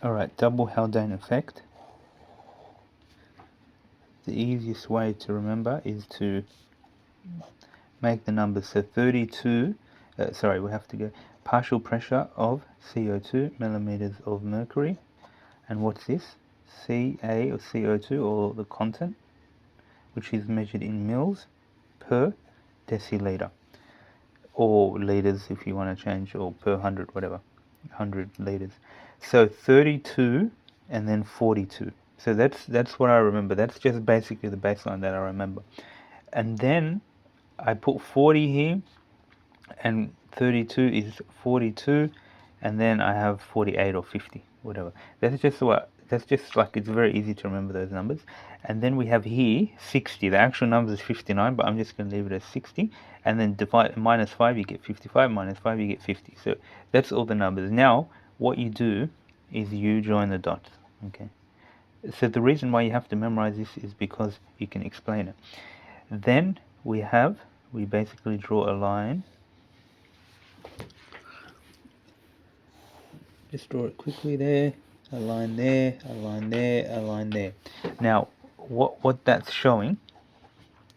Alright, double Haldane effect. The easiest way to remember is to make the numbers. So 32, we have to go partial pressure of CO2, millimeters of mercury. And what's this? Ca or CO2, or the content, which is measured in mils per deciliter. Or liters if you want to change, or per 100, whatever, 100 liters. So 32 and then 42. So that's what I remember. That's just basically the baseline that I remember. And then I put 40 here, and 32 is 42, and then I have 48 or 50, whatever. That's just like, it's very easy to remember those numbers. And then we have here 60. The actual number is 59, but I'm just going to leave it as 60. And then divide minus 5, you get 55. Minus 5, you get 50. So that's all the numbers. Now, what you do is you join the dots. Okay. So the reason why you have to memorize this is because you can explain it. Then we basically draw a line. Just draw it quickly there, a line there, a line there, a line there. Now, what that's showing,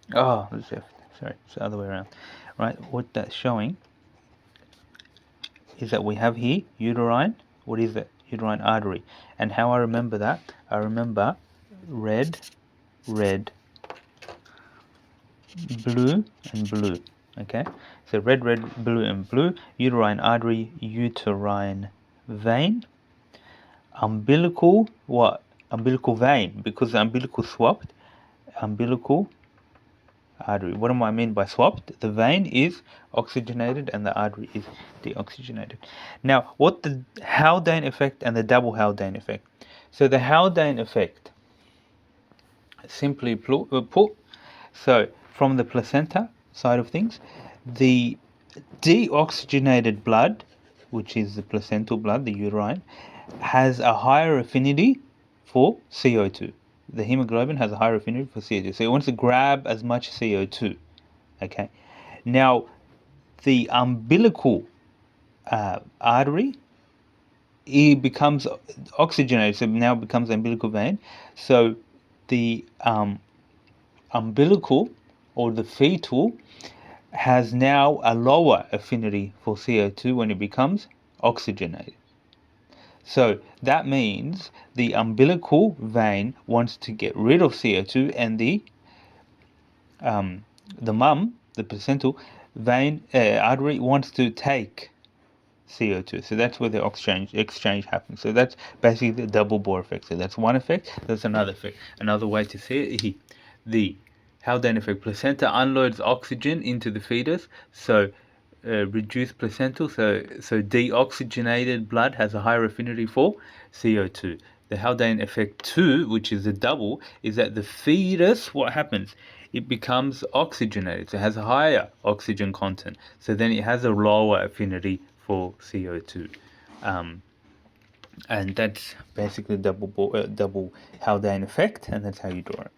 it's the other way around, right? What that's showing is that we have here uterine. What is it? Uterine artery. And how I remember that? I remember red, red, blue, and blue. Okay, so red, red, blue, and blue. Uterine artery, uterine vein. Umbilical vein, because the umbilical swapped. Umbilical artery. What do I mean by swapped? The vein is oxygenated and the artery is deoxygenated. Now, what the Haldane effect and the double Haldane effect? So the Haldane effect, simply put, so from the placenta side of things, the deoxygenated blood, which is the placental blood, the uterine, has a higher affinity for CO2. The hemoglobin has a higher affinity for CO2. So it wants to grab as much CO2. Okay. Now, the umbilical artery, it becomes oxygenated, so now it becomes umbilical vein. So the umbilical, or the fetal, has now a lower affinity for CO2 when it becomes oxygenated. So that means the umbilical vein wants to get rid of CO2, and the placental vein artery wants to take CO2. So that's where the exchange happens. So that's basically the double Bohr effect. So that's one effect. That's another effect. Another way to see it, the Haldane effect. Placenta unloads oxygen into the fetus. So reduced placental, so deoxygenated blood has a higher affinity for CO2. The Haldane effect 2, which is the double, is that the fetus, what happens? It becomes oxygenated, so it has a higher oxygen content. So then it has a lower affinity for CO2. And that's basically double Haldane effect, and that's how you draw it.